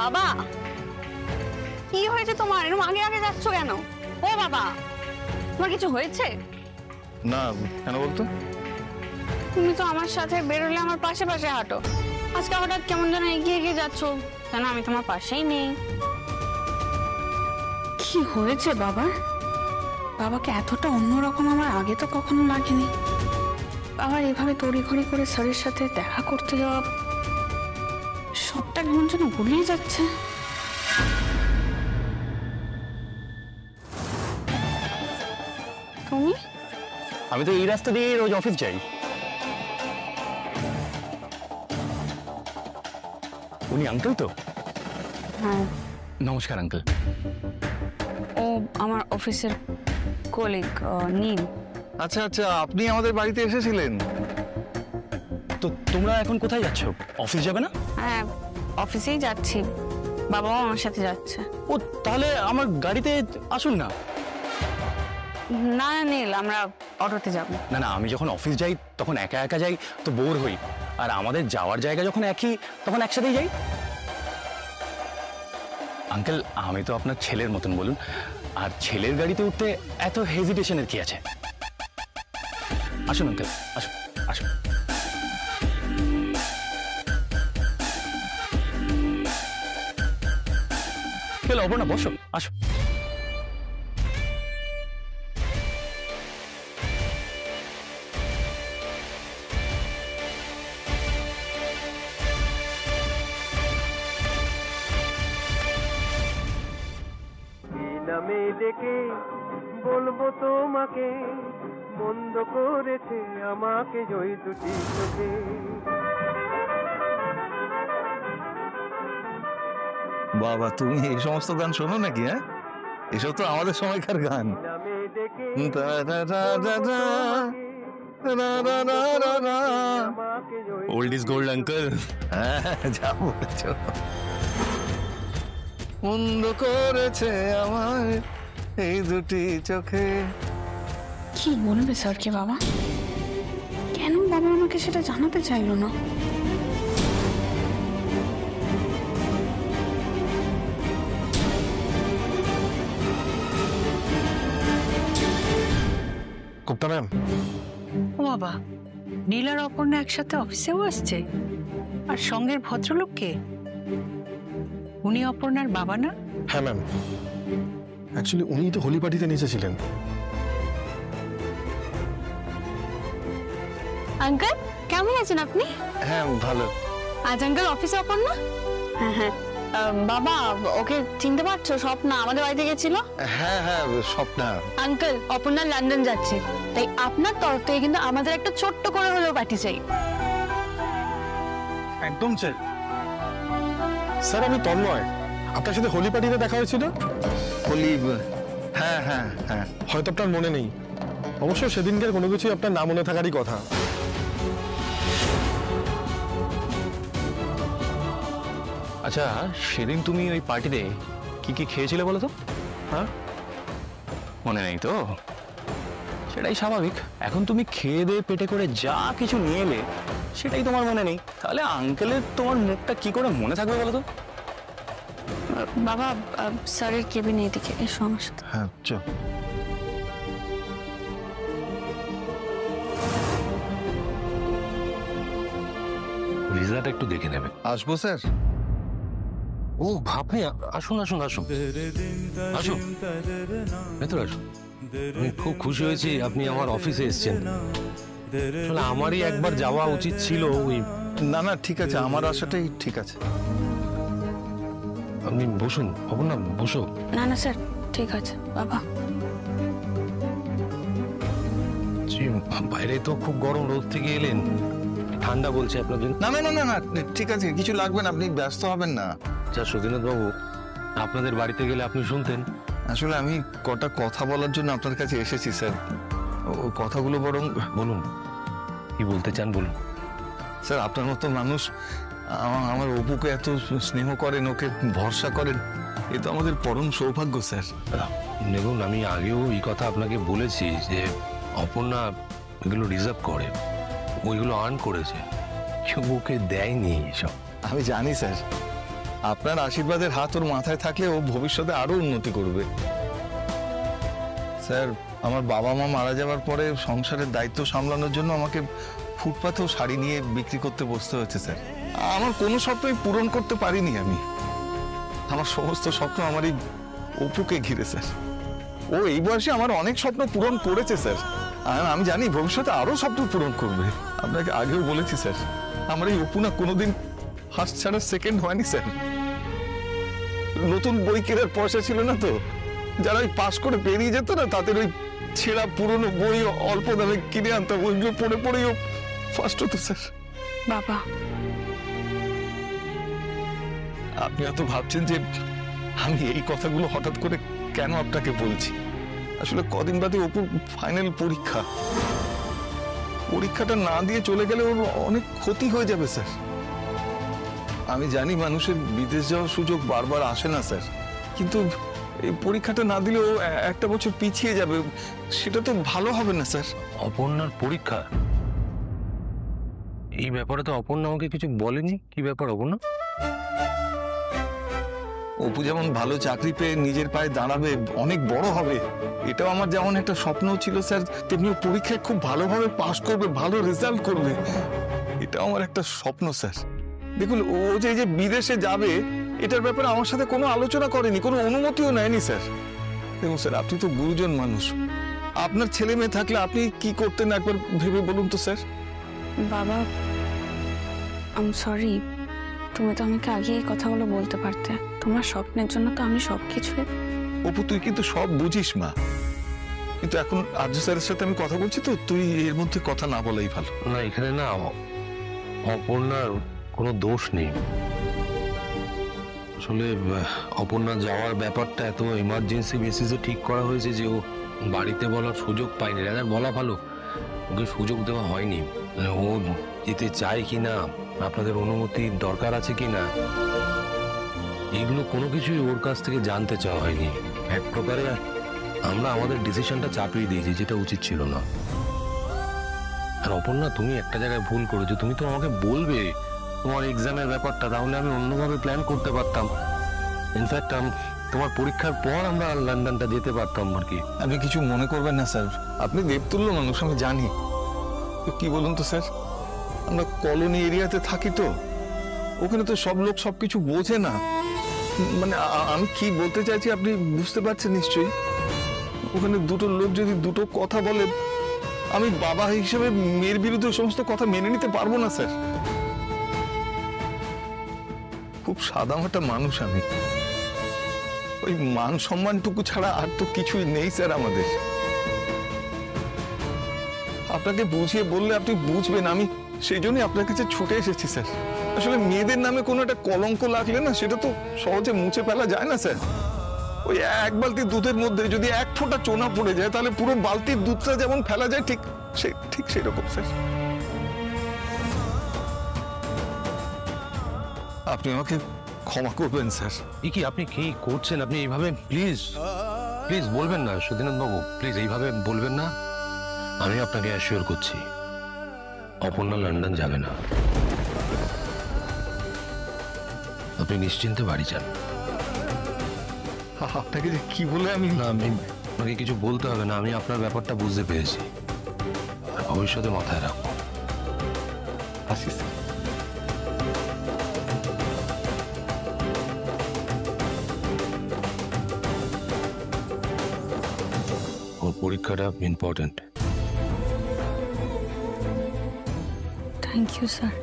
বাবা, কি হয়েছে তোমার? এরকম আগে আগে যাচ্ছ কেন? ও বাবা, তোমার কিছু হয়েছে? না, কেন বলতো? তুমি তো আমার সাথে বেরোলে আমার পাশে পাশে হাঁটো, আজকে হঠাৎ কেমন যেন এগিয়ে এগিয়ে যাচ্ছ কেন? আমি তোমার পাশেই নেই। কি হয়েছে বাবা? বাবাকে এতটা অন্যরকম আমার আগে তো কখনো লাগেনি। আবার এভাবে তড়িঘড়ি করে স্যারের সাথে দেখা করতে যাওয়া, সবটা কেমন যেন গুলিয়ে যাচ্ছে। তুমি? আমি তো এই রাস্তা দিয়ে রোজ অফিস যাই। উনি আঙ্কেল তো? হ্যাঁ। নমস্কার আঙ্কেল। ও আমার অফিসের কলিগ নীল। আচ্ছা আচ্ছা, আপনি আমাদের বাড়িতে এসেছিলেন তো। তোমরা এখন কোথায় যাচ্ছ? অফিস যাবে না? হ্যাঁ, অফিসেই যাচ্ছি, বাবাও আমার সাথে যাচ্ছে। ও, তাহলে আমার গাড়িতে আসুন না। না নীল, আমরা অটোতে যাব। না না, আমি যখন অফিস যাই তখন একা একা যাই তো বোর হই, আর আমাদের যাওয়ার জায়গা যখন একই তখন একসাথেই যাই। আঙ্কেল, আমি তো আপনার ছেলের মতন, বলুন, আর ছেলের গাড়িতে উঠতে এত হেজিটেশনের কি আছে? আসুন আঙ্কেল, আসুন আসুন। কেন অপর্ণা, বসো, আসো। নামে ডেকে বলবো তোমাকে, মন্দ করেছে আমাকে ওই দুটি চোখে। বাবা, তুমি এই সমস্ত গান শোনো নাকি? হ্যাঁ, এসব তো আমাদের সময়কার গান। নামে ডেকে ওল্ড ইজ গোল্ড আঙ্কেল। হ্যাঁ, যা বলেছ। মন্দ করেছে আমার এই দুটি চোখে। কি বলবে স্যারকে বাবা? কেন বাবা আমাকে সেটা জানাতে চাইলো না? গুপ্তা ম্যাম। ও বাবা, নীল আর অপর্ণা একসাথে অফিসেও আসছে? আর সঙ্গের ভদ্রলোককে? উনি অপর্ণার বাবা না? হ্যাঁ ম্যাম, অ্যাকচুয়ালি উনিই তো হোলি পার্টিতে নেচেছিলেন। আঙ্কেল, কেমন আছেন আপনি? হ্যাঁ, ভালো। আজ আঙ্কেল অফিসে অপর্ণা? হ্যাঁ হ্যাঁ। বাবা, ওকে চিনতে পারছো? স্বপ্না আমাদের বাড়িতে গেছিল। হ্যাঁ হ্যাঁ, স্বপ্না। আঙ্কেল, অপর্ণা লন্ডন যাচ্ছে, তাই আপনার তরফ থেকে কিন্তু আমাদের একটা ছোট্ট করে হলেও পার্টি চাই। একদম স্যার। স্যার, আমি তন্ময়, আপনার সাথে হোলি পার্টিতে দেখা হয়েছিল। হোলি? হ্যাঁ হ্যাঁ হ্যাঁ। হয়তো আপনার মনে নেই, অবশ্য সেদিনকার কোনো কিছুই আপনার না মনে থাকারই কথা। আচ্ছা, সেদিন তুমি ওই পার্টিতে কি কি খেয়েছিলে বলো তো? হ্যাঁ, মনে নেই তো? সেটাই স্বাভাবিক। এখন তুমি খেয়ে দিয়ে পেটে করে যা কিছু নিয়ে এলে সেটাই তোমার মনে নেই, তাহলে আঙ্কেলের তোমার মুখটা কি করে মনে থাকবে বলো তো? বাবা, স্যারের কেবিনে এদিকে এসো আমার সাথে। হ্যাঁ, চল। ভিসাটা একটু দেখে নেবে। আসবো স্যার? ও আপনি আসুন আসুন আসুন আসুন, ভেতরে আসুন। আমি খুব খুশি হয়েছি আপনি আমার অফিসে এসেছেন। আমারই একবার যাওয়া উচিত ছিল। ওই না না, ঠিক আছে, আমার আশাটাই ঠিক আছে। আপনি বসুন, হবো না? বসো। না না স্যার, ঠিক আছে বাবা। বাইরে তো খুব গরম, রোদ থেকে এলেন, ঠান্ডা বলছে আপনার জন্য। না না না না না, ঠিক আছে, কিছু লাগবে না, আপনি ব্যস্ত হবেন না। আচ্ছা সতীনাথ বাবু, আপনাদের বাড়িতে গেলে আপনি শুনতেন। আসলে আমি কটা কথা বলার জন্য আপনার কাছে এসেছি স্যার। ও কথাগুলো বরং বলুন, কি বলতে চান বলুন। স্যার, আপনার মতো মানুষ আমার অপুকে এত স্নেহ করেন, ওকে ভরসা করেন, এ তো আমাদের পরম সৌভাগ্য স্যার। দেখুন, আমি আগেও এই কথা আপনাকে বলেছি যে অপর্ণা এগুলো রিজার্ভ করে, ওইগুলো আর্ন করেছে, কেউ ওকে দেয়নি এসব। আমি জানি স্যার, আপনার আশীর্বাদের হাত ওর মাথায় থাকলে ও ভবিষ্যতে আরো উন্নতি করবে। স্যার, আমার বাবা মা মারা যাওয়ার পরে সংসারের দায়িত্ব সামলানোর জন্য আমাকে ফুটপাথেও শাড়ি নিয়ে বিক্রি করতে বসতে হয়েছে স্যার। আমার কোনো স্বপ্নই পূরণ করতে পারিনি আমি। আমার সমস্ত স্বপ্ন আমার এই অপুকে ঘিরে স্যার। ও এই বয়সে আমার অনেক স্বপ্ন পূরণ করেছে স্যার, আর আমি জানি ভবিষ্যতে আরো স্বপ্ন পূরণ করবে। আপনাকে আগেও বলেছি স্যার, আমার এই অপু না কোনোদিন ফার্স্ট ছাড়া সেকেন্ড হয়নি স্যার। নতুন বই কেনার পয়সা ছিল না তো, যারা ওই পাশ করে বেরিয়ে যেত না তাদের ওই ছেঁড়া পুরনো বই অল্প দামে কিনে আনতাম, ওইগুলো পড়ে পড়েই ও ফার্স্ট হতো স্যার। বাবা, আপনি এত ভাবছেন যে আমি এই কথাগুলো হঠাৎ করে কেন আপনাকে বলছি। আসলে কদিন বাদে অপুর ফাইনাল পরীক্ষা, পরীক্ষাটা না দিয়ে চলে গেলে ওর অনেক ক্ষতি হয়ে যাবে স্যার। আমি জানি মানুষের বিদেশ যাওয়ার সুযোগ বারবার আসে না স্যার, কিন্তু এই পরীক্ষাটা না দিলে ও একটা বছর পিছিয়ে যাবে, সেটা তো ভালো হবে না স্যার। অপর্ণার পরীক্ষা? এই ব্যাপারে তো অপর্ণা আমাকে কিছু বলেনি। কি ব্যাপার অপর্ণা? অপু যেমন ভালো চাকরি পেয়ে নিজের পায়ে দাঁড়াবে, অনেক বড় হবে, এটাও আমার যেমন একটা স্বপ্ন ছিল স্যার, তেমনি ও পরীক্ষায় খুব ভালোভাবে পাশ করবে, ভালো রেজাল্ট করবে, এটাও আমার একটা স্বপ্ন স্যার। দেখুন, ও যে এই যে বিদেশে যাবে এটার ব্যাপারে আমার সাথে কোনো আলোচনা করেনি, কোনো অনুমতিও নেয়নি স্যার। দেখুন স্যার, আপনি তো গুরুজন মানুষ, আপনার ছেলে মেয়ে থাকলে আপনি কি করতেন একবার ভেবে বলুন তো স্যার। বাবা, আই এম সরি, তুমি তো আমাকে আগে এই কথাগুলো বলতে পারতে। তোমার স্বপ্নের জন্য তো আমি সবকিছু। অপু, তুই কিন্তু সব বুঝিস মা, কিন্তু এখন আর্য স্যারের সাথে আমি কথা বলছি তো, তুই এর মধ্যে কথা না বলাই ভালো। না, এখানে না অপর্ণার কোনো দোষ নেই। আসলে অপর্ণা যাওয়ার ব্যাপারটা এত এমার্জেন্সি বেসিসে ঠিক করা হয়েছে যে ও বাড়িতে বলার সুযোগ পায়নি। রাজার বলা ভালো, ওকে সুযোগ দেওয়া হয়নি। ও যেতে চায় কি না, আপনাদের অনুমতির দরকার আছে কি না, এগুলো কোনো কিছুই ওর কাছ থেকে জানতে চাওয়া হয়নি। এক প্রকারে আমরা আমাদের ডিসিশনটা চাপিয়ে দিয়েছি, যেটা উচিত ছিল না। আর অপর্ণা, তুমি একটা জায়গায় ভুল করেছো, তুমি তো আমাকে বলবে তোমার এক্সামের ব্যাপারটা, তাহলে আমি অন্যভাবে প্ল্যান করতে পারতাম। ইনফ্যাক্ট তোমার পরীক্ষার পর আমরা লন্ডনটা যেতে পারতাম আর কি। আপনি কিছু মনে করবেন না স্যার, আপনি দেবতুল্য মানুষ, আমি জানি। কি বলুন তো স্যার, আমরা কলোনি এরিয়াতে থাকি তো, ওখানে তো সব লোক সবকিছু বোঝে না। মানে আমি কি বলতে চাইছি আপনি বুঝতে পারছেন নিশ্চয়ই। ওখানে দুটো লোক যদি দুটো কথা বলে, আমি বাবা হিসেবে মেয়ের বিরুদ্ধে সমস্ত কথা মেনে নিতে পারবো না স্যার। খুব সাদামাটা মানুষ আমি, ওই মান সম্মানটুকু ছাড়া আর তো কিছুই নেই স্যার আমাদের। আপনাকে বুঝিয়ে বললে আপনি বুঝবেন, আমি সেই জন্যই আপনার কাছে ছুটে এসেছি স্যার। আসলে মেয়েদের নামে কোনো একটা কলঙ্ক লাগলে না, সেটা তো সহজে মুছে ফেলা যায় না স্যার। ওই এক বালতি দুধের মধ্যে যদি এক ফোঁটা চোনা পড়ে যায়, তাহলে পুরো বালতির দুধটা যেমন ফেলা যায়, ঠিক সেরকম স্যার। আপনি আমাকে ক্ষমা করবেন স্যার। কি আপনি কি করছেন? আপনি এইভাবে প্লিজ প্লিজ বলবেন না সুধীনাথ বাবু, প্লিজ এইভাবে বলবেন না। আমি আপনাকে অ্যাসিওর করছি অপর্ণা লন্ডন যাবে না। আপনি নিশ্চিন্তে বাড়ি যান। আপনাকে যে কি বলে আমি আপনাকে কিছু বলতে হবে না, আমি আপনার ব্যাপারটা বুঝতে পেরেছি। ভবিষ্যতে মাথায় রাখবো। আসি স্যার। ওর পরীক্ষাটা ইম্পর্টেন্ট। Thank you sir.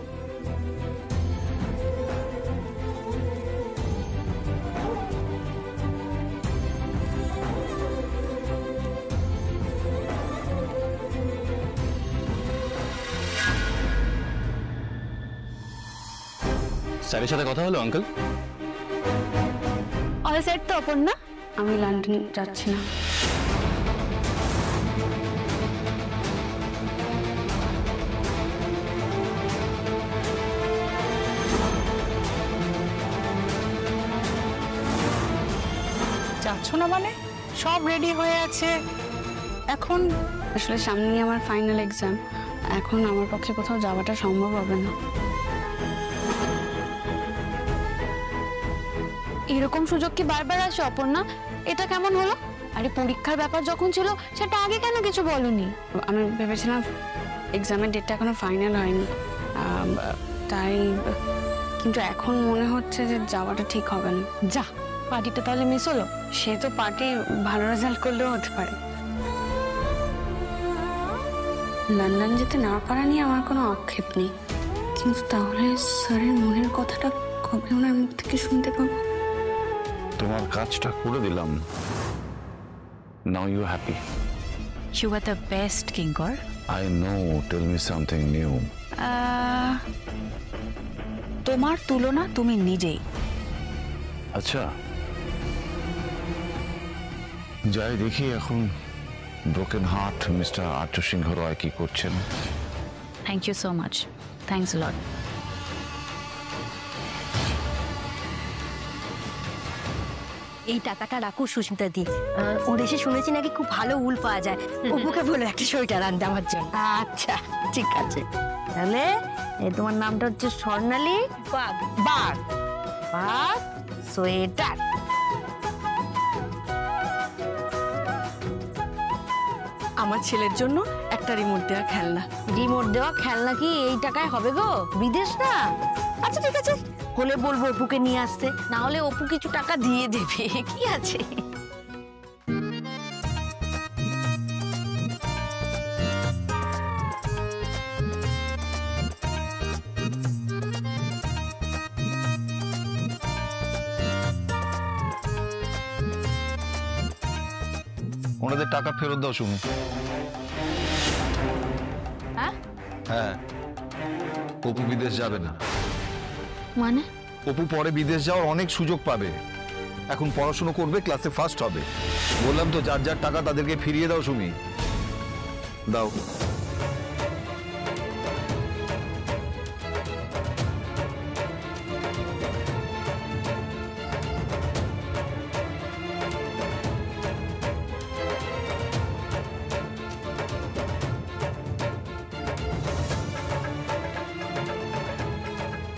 স্যারের সাথে কথা হলো আঙ্কেল? অল সেট তো অপর্ণা, আমি লন্ডন যাচ্ছি না। যাচ্ছ না মানে? সব রেডি হয়ে আছে এখন? আসলে সামনে আমার ফাইনাল এক্সাম, এখন আমার পক্ষে কোথাও যাওয়াটা সম্ভব হবে না। এরকম সুযোগ কি বারবার আসে অপর্ণা? এটা কেমন হলো? আরে পরীক্ষার ব্যাপার যখন ছিল সেটা আগে কেন কিছু বলনি? আমি ভেবেছিলাম এক্সামের ডেটটা এখনো ফাইনাল হয়নি, তাই। কিন্তু এখন মনে হচ্ছে যে যাওয়াটা ঠিক হবে না। যা, পার্টিটা তাহলে মিস হলো। সে তো পার্টি ভালো রেজাল্ট করলেও হতে পারে। লন্ডন যেতে না পারা নিয়ে আমার কোনো আক্ষেপ নেই, কিন্তু তাহলে স্যারের মনের কথাটা কবে ওনার মুখ থেকে শুনতে পাবো? তোমার কাজটা করে দিলাম, now you happy. You are the best, Kinkar. I know, tell me something new. তোমার তুলনা তুমি নিজেই। আচ্ছা, যাই দেখি এখন broken heart mister Arya Singha Roy কি করছেন। Thank you so much, thanks lot. এই টাকাটা রাখো সুস্মিতা দি, ও দেশে শুনেছি নাকি খুব ভালো উল পাওয়া যায়। অপুকে বলো একটা সোয়েটার আনতে আমার জন্য। আচ্ছা ঠিক আছে, তাহলে তোমার নামটা হচ্ছে স্বর্ণালী বাগ। বাগ বাগ সোয়েটার। আমার ছেলের জন্য একটা রিমোট দেওয়া খেলনা। রিমোট দেওয়া খেলনা কি এই টাকায় হবে গো? বিদেশ না। আচ্ছা ঠিক আছে, হলে বলবো অপুকে নিয়ে আসতে, না হলে অপু কিছু টাকা দিয়ে দেবে, কি আছে। ওনাদের টাকা ফেরত দাও সুমি। হ্যাঁ, অপু বিদেশ যাবে না। মানে? অপু পরে বিদেশ যাওয়ার অনেক সুযোগ পাবে, এখন পড়াশোনা করবে, ক্লাসে ফার্স্ট হবে। বললাম তো যার যার টাকা তাদেরকে ফিরিয়ে দাও সুমি, দাও।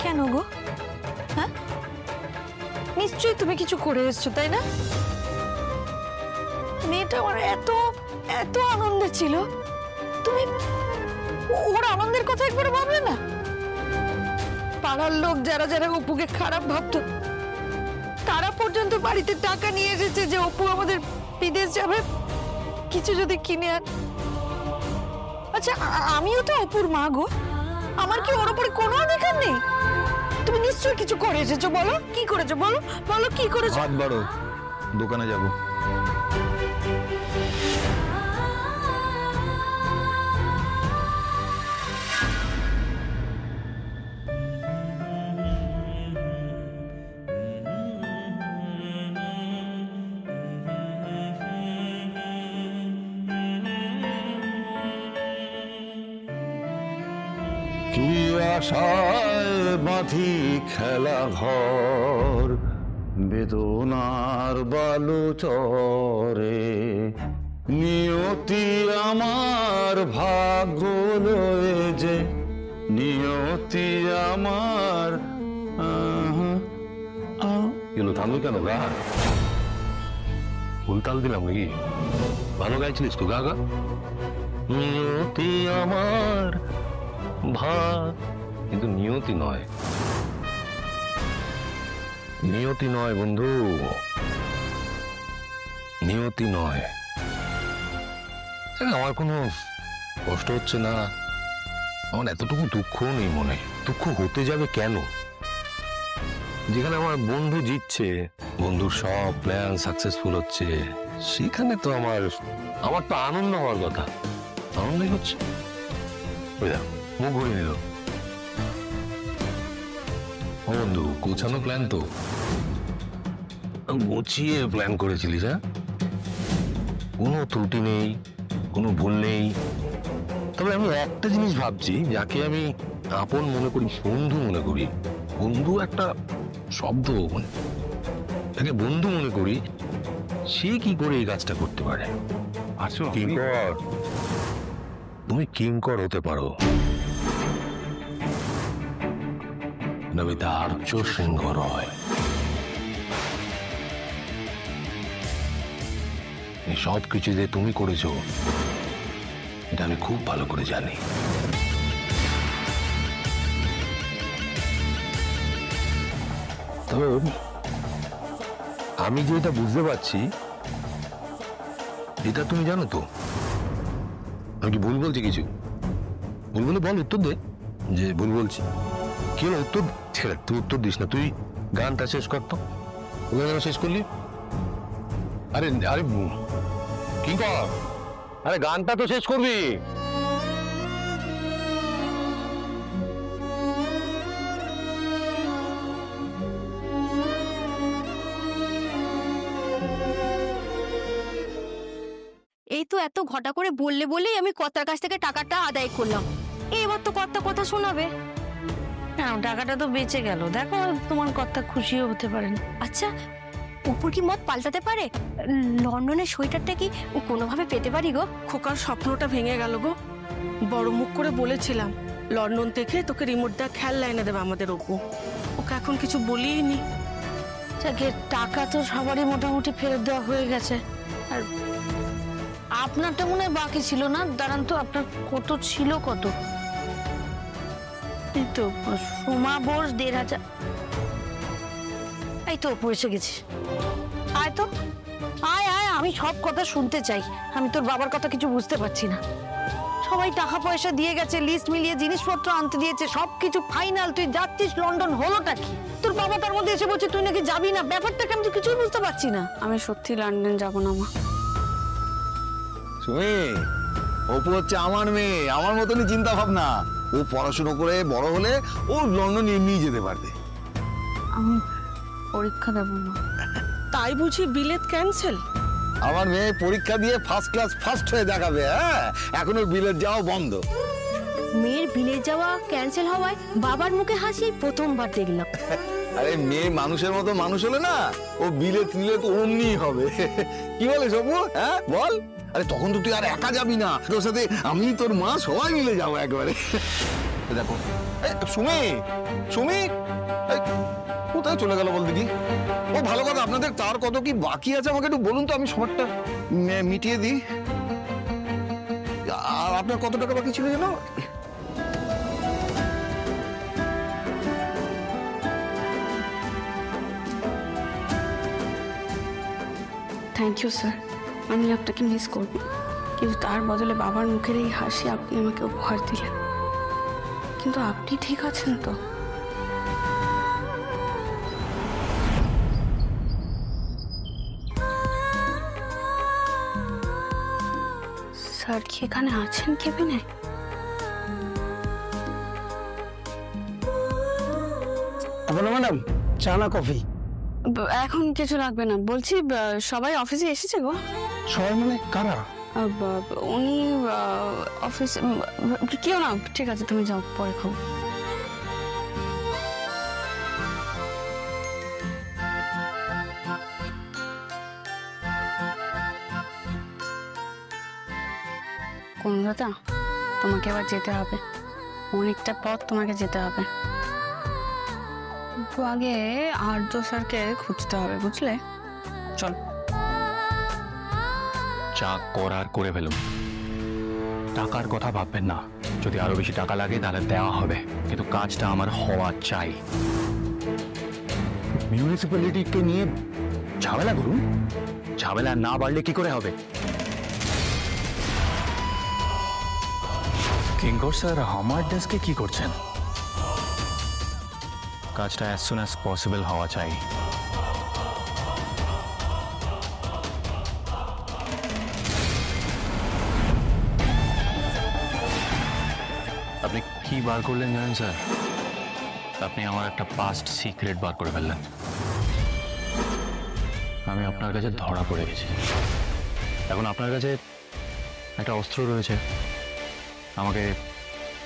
কেন গো? হ্যাঁ, নিশ্চয়ই তুমি কিছু করে এসছো, তাই না? মেয়েটা আমার এত এত আনন্দে ছিল, তুমি ওর আনন্দের কথা একবার ভাবলে না? পাড়ার লোক যারা যারা অপুকে খারাপ ভাবতো, তারা পর্যন্ত বাড়িতে টাকা নিয়ে এসেছে যে অপু আমাদের বিদেশ যাবে, কিছু যদি কিনে আন। আচ্ছা, আমিও তো অপুর মা গো, আমার কি ওর উপরে কোনো অধিকার নেই? তুমি নিশ্চয়ই কিছু করে এসেছো, বলো কি করেছো, বলো বলো কি করেছো। হাত বাড়ো, দোকানে যাব। কি আশায় বাঁধি খেলা ঘর, বেদনার বালু চরে, নিয়তি আমার ভাগ্য লয়ে যে, নিয়তি আমার। এলো থামলো কেন গা? উল্টাল দিলাম নাকি? ভালো গাইছিলিস তো গা গা। নিয়তি আমার ভাগ, কিন্তু নিয়তি নয়, নিয়তি নয় বন্ধু, নিয়তি নয়। আমার কোনো কষ্ট হচ্ছে না, আমার এতটুকু দুঃখও নেই মনে। দুঃখ হতে যাবে কেন? যেখানে আমার বন্ধু জিতছে, বন্ধুর সব প্ল্যান সাকসেসফুল হচ্ছে, সেখানে তো আমার তো আনন্দ হওয়ার কথা, আনন্দই হচ্ছে। মুখ ঘুরিয়ে নিল। ও বন্ধু, গোছানো প্ল্যান তো, গুছিয়ে প্ল্যান করেছিলিস। হ্যাঁ, কোনো ত্রুটি নেই, কোনো ভুল নেই। তবে আমি একটা জিনিস ভাবছি, যাকে আমি আপন মনে করি, বন্ধু মনে করি, বন্ধু একটা শব্দ, মানে যাকে বন্ধু মনে করি, সে কি করে এই কাজটা করতে পারে? আচ্ছা কিঙ্কর, তুমি কিঙ্কর হতে পারো, নমিতা আর্য সিংহ রয়। এই সব কিছু যে তুমি করেছো এটা আমি খুব ভালো করে জানি। তবে আমি যে এটা বুঝতে পারছি, এটা তুমি জানো তো? আমি কি ভুল বলছি কিছু? ভুল বলে বল, উত্তর দে যে ভুল বলছি। কি হলো উত্তর? ছেড়ে, তুই উত্তর দিস না, তুই গানটা শেষ কর তো। গান শেষ করলি? আরে আরে কি কর, আরে গানটা তো শেষ করবি। এই তো এত ঘটা করে বললে বলেই আমি কর্তার কাছ থেকে টাকাটা আদায় করলাম। এবার তো কর্তা কথা শোনাবে। কেন, টাকাটা তো বেঁচে গেল, দেখো তোমার কর্তা খুশিও হতে পারেন। আচ্ছা, উপর কি মত পাল্টাতে পারে? লন্ডনের সোয়েটারটা কি কোনোভাবে পেতে পারি গো? খোকার স্বপ্নটা ভেঙে গেল গো। বড় মুখ করে বলেছিলাম লন্ডন থেকে তোকে রিমোট দা খেলনা এনে দেবে আমাদের অপু। ওকে এখন কিছু বলিনি। যাকে টাকা তো সবারই মোটামুটি ফেরত দেওয়া হয়ে গেছে, আর আপনারটা মনে হয় বাকি ছিল না। দাঁড়ান তো, আপনার কত ছিল? কত? এই তো সোমা বোস ১,৫০০। এই তো অপু এসে গেছি। আয় তো, আয় আয়, আমি সব কথা শুনতে চাই। আমি তোর বাবার কথা কিছু বুঝতে পারছি না। সবাই টাকা পয়সা দিয়ে গেছে, লিস্ট মিলিয়ে জিনিসপত্র আনতে দিয়েছে, সবকিছু ফাইনাল। তুই যাচ্ছিস লন্ডন, হলোটা কি? তোর বাবা তার মধ্যে এসে বলছে তুই নাকি যাবি না। ব্যাপারটাকে আমি তো কিছুই বুঝতে পারছি না। আমি সত্যি লন্ডন যাব না মা। সুমি, অপু হচ্ছে আমার মেয়ে, আমার মতনই চিন্তা ভাবনা। ও পড়াশোনা করে বড় হলে ও লন্ডন এমনি যেতে পারবে। আমি পরীক্ষা দেব না। তাই বুঝি বিলেত ক্যান্সেল? আমার মেয়ে পরীক্ষা দিয়ে ফার্স্ট ক্লাস ফার্স্ট হয়ে দেখাবে। হ্যাঁ, এখন ওর বিলেত যাওয়া বন্ধ। মেয়ের বিলে যাওয়া ক্যান্সেল হওয়ায় বাবার মুখে হাসি প্রথমবার দেখলাম। আরে মেয়ে মানুষের মতো মানুষ হলে না, ও বিলেত নিলে তো অমনি হবে। কি বলিস অপু? হ্যাঁ বল। আরে তখন তো তুই আর একা যাবি না, তোর সাথে আমি, তোর মা, সবাই মিলে যাবো একবারে। দেখো সুমি, সুমি কোথায় চলে গেল বল দেখি? ও ভালো কথা, আপনাদের তার কত কি বাকি আছে আমাকে একটু বলুন তো, আমি সবারটা মিটিয়ে দিই। আর আপনার কত টাকা বাকি ছিল যেন? থ্যাংক ইউ স্যার, আমি আপনাকে মিস করব, কিন্তু তার বদলে বাবার মুখের এই হাসি আপনি আমাকে উপহার দিলেন। কিন্তু আপনি ঠিক আছেন তো? স্যার কি এখানে আছেন কেবিনে? ম্যাডাম, চা না কফি? এখন কিছু লাগবে না। বলছি সবাই অফিসে এসেছে গো? সবাই মানে কারা? উনি অফিসে কেউ না। ঠিক আছে, তুমি যাও, পরে খাও। কোন দাদা, তোমাকে এবার যেতে হবে, অনেকটা পথ তোমাকে যেতে হবে। তো আগে আর্য স্যারকে খুঁজতে হবে, বুঝলে? চল। যা করার করে ফেলুন, টাকার কথা ভাববেন না। যদি আরো বেশি টাকা লাগে তাহলে দেওয়া হবে, কিন্তু কাজটা আমার হওয়া চাই। মিউনিসিপ্যালিটিকে নিয়ে ঝামেলা করুন, ঝামেলা না বাড়লে কি করে হবে? কিঙ্কর স্যার আমার ডেস্কে কি করছেন? কাজটা অ্যাজ সুন অ্যাজ পসিবল হওয়া চাই। আপনি কি বার করলেন জানেন স্যার? আপনি আমার একটা পাস্ট সিক্রেট বার করে ফেললেন। আমি আপনার কাছে ধরা পড়ে গেছি। এখন আপনার কাছে একটা অস্ত্র রয়েছে আমাকে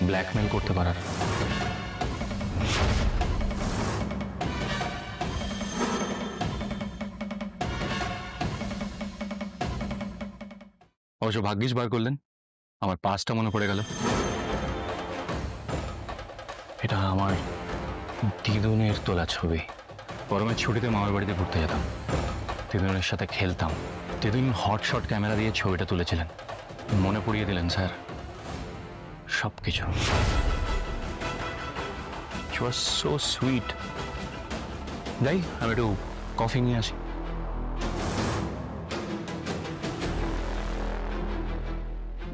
ব্ল্যাকমেল করতে পারার। অবশ্য ভাগ্যিস বার করলেন, আমার পাসটা মনে পড়ে গেল। এটা আমার দিদুনের তোলা ছবি। গরমের ছুটিতে মামার বাড়িতে ঘুরতে যেতাম, দিদুনের সাথে খেলতাম, যেদিন হটশট ক্যামেরা দিয়ে ছবিটা তুলেছিলেন, মনে পড়িয়ে দিলেন স্যার সব কিছু। ইট ওয়াজ সো সুইট। যাই, আমি একটু কফি নিয়ে আসি।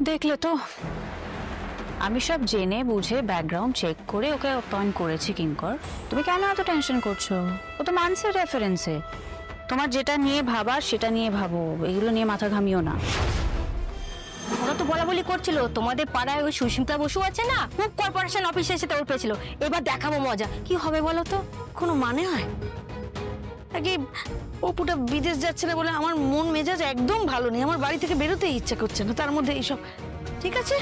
দেখলে তো, আমি সব জেনে বুঝে ব্যাকগ্রাউন্ড চেক করে ওকে অ্যাপয়েন্ট করেছি কিঙ্কর। তুমি কেন এত টেনশন করছো? ও তো মানছে রেফারেন্সে। তোমার যেটা নিয়ে ভাবার সেটা নিয়ে ভাবো, এগুলো নিয়ে মাথা ঘামিও না। ওরা তো বলা বলি করছিল তোমাদের পাড়ায় ওই সুস্মিতা বসু আছে না, খুব কর্পোরেশন অফিসে এসে তোর পেয়েছিল, এবার দেখাবো মজা। কি হবে বলো তো? কোনো মানে হয়? আগে অপুটা বিদেশ যাচ্ছে না বলে আমার মন মেজাজ একদম ভালো নেই, আমার বাড়ি থেকে বেরোতেই ইচ্ছা করছে না, তার মধ্যে এইসব। ঠিক আছে,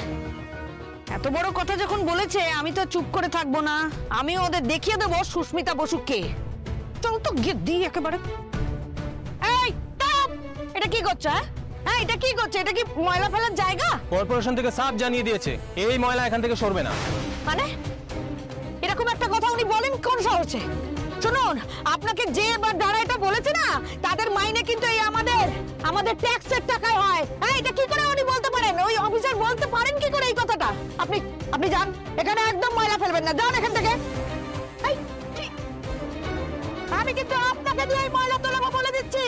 এত বড় কথা যখন বলেছে আমি তো চুপ করে থাকবো না, আমি ওদের দেখিয়ে দেবো সুস্মিতা বসু কে। চল তো গিয়ে দিই একেবারে। এই stop! এটা কি করছো? হ্যাঁ এটা কি করছে? এটা কি ময়লা ফেলার জায়গা? কর্পোরেশন থেকে সাফ জানিয়ে দিয়েছে এই ময়লা এখান থেকে সরবে না। মানে এরকম একটা কথা উনি বলেন কোন সাহসে? শুনুন, আপনাকে যে এবার যারা এটা বলেছে না, তাদের মাইনে কিন্তু এই আমাদের ট্যাক্সের টাকায় হয়। হ্যাঁ, এটা কি করে উনি বলতে পারেন? ওই অফিসার বলতে পারেন কি করে এই কথাটা? আপনি যান, এখানে একদম ময়লা ফেলবেন না, যান এখান থেকে। আমি কিন্তু আপনাকে দিয়ে এই ময়লা তোলাবো বলে দিচ্ছি।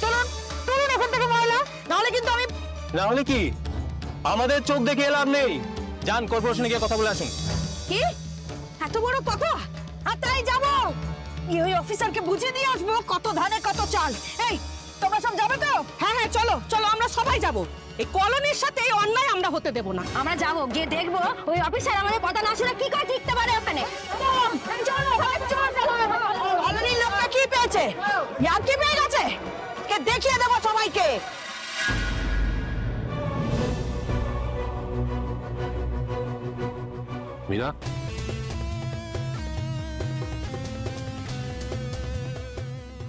চলুন তুলুন এখান থেকে ময়লা, নাহলে কিন্তু আমি। না হলে কি আমাদের চোখ দেখে লাভ নেই, যান কর্পোরেশনে গিয়ে কথা বলে আসুন। কি এত বড় কথা? আর তাই যাবো, ওই অফিসারকে বুঝিয়ে দিয়ে আসবো কত ধানে কত চাল। এই তোমরা সব যাবে তো? হ্যাঁ হ্যাঁ চলো চলো, আমরা সবাই যাবো। এই কলোনির সাথে এই অন্যায় আমরা হতে দেবো না। আমরা যাবো, গিয়ে দেখবো ওই অফিসার আমাদের কথা না শুনে কি করে টিকতে পারে ওখানে। কলোনির লোকটা কি পেয়েছে? কি পেয়ে গেছে? কে দেখিয়ে দেবো সবাইকে। Mira,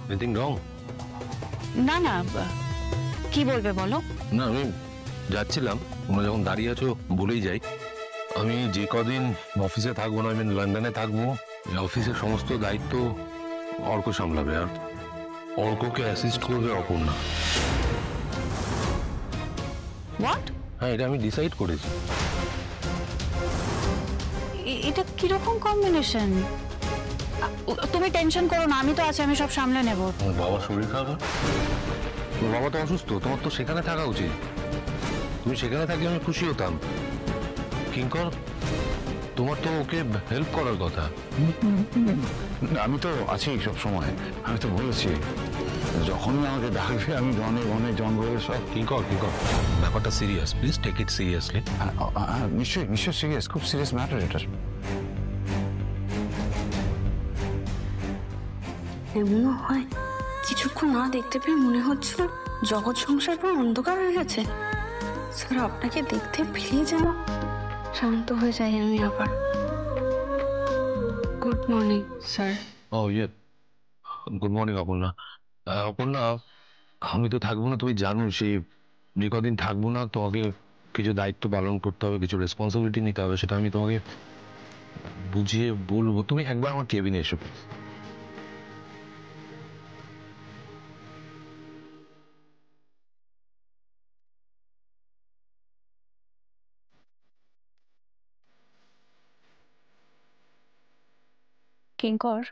anything wrong? না না, কি বলবে বলো। না, আমি যাচ্ছিলাম, তোমরা যখন দাঁড়িয়ে আছো বলেই যাই। আমি যে কদিন অফিসে থাকবো না, আমি লন্ডনে থাকবো, অফিসের সমস্ত দায়িত্ব অর্ক সামলাবে, আর অর্ককে অ্যাসিস্ট করবে অপর্ণা। হোয়াট? হ্যাঁ, এটা আমি ডিসাইড করেছি। এটা কিরকম কম্বিনেশন? তুমি টেনশন করো না, আমি তো আছি, আমি সব সামলে নেব। তোমার বাবার শরীর খারাপ? তোমার বাবা তো অসুস্থ, তোমার তো সেখানে থাকা উচিত। তুমি সেখানে থাকলে আমি খুশি হতাম। কিঙ্কর, তোমার তো ওকে হেল্প করার কথা। আমি তো আছি সব সময়, আমি তো বলেছি যখনই আমাকে ডাকবে আমি বনে বনে জঙ্গলে সব। কিঙ্কর, ব্যাপারটা serious, please take it seriously. নিশ্চয়ই নিশ্চয়ই সিরিয়াস, খুব সিরিয়াস ম্যাটার এটা। এমনও হয় কিছুক্ষণ না দেখতে পেয়ে মনে হচ্ছিল জগৎ সংসার পুরো অন্ধকার হয়ে গেছে। স্যার আপনাকে দেখতে পেলেই যেন শান্ত হয়ে যাই আমি আবার। Good morning sir. ও ইয়ে, গুড মর্নিং অপর্ণা। অপর্ণা, আমি তো থাকবো না, তুমি জানো। সেই যে কদিন থাকবো না তোমাকে কিছু দায়িত্ব পালন করতে হবে, কিছু রেসপন্সিবিলিটি নিতে হবে, সেটা আমি তোমাকে বুঝিয়ে বলবো। তুমি একবার আমার কেবিনে এসো। কিঙ্কর,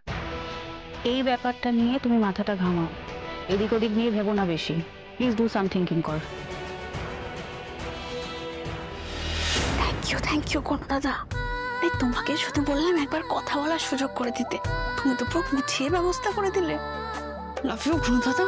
এই ব্যাপারটা নিয়ে তুমি মাথাটা ঘামাও, এদিক ওদিক নিয়ে ভেবো না বেশি। Please do something Kinkar. Thank you কোন দাদা। এই তোমাকে শুধু বললাম একবার কথা বলার সুযোগ করে দিতে, তুমি তো পুরো গুছিয়ে ব্যবস্থা করে দিলে। লাভ ইউ গুণ দাদা।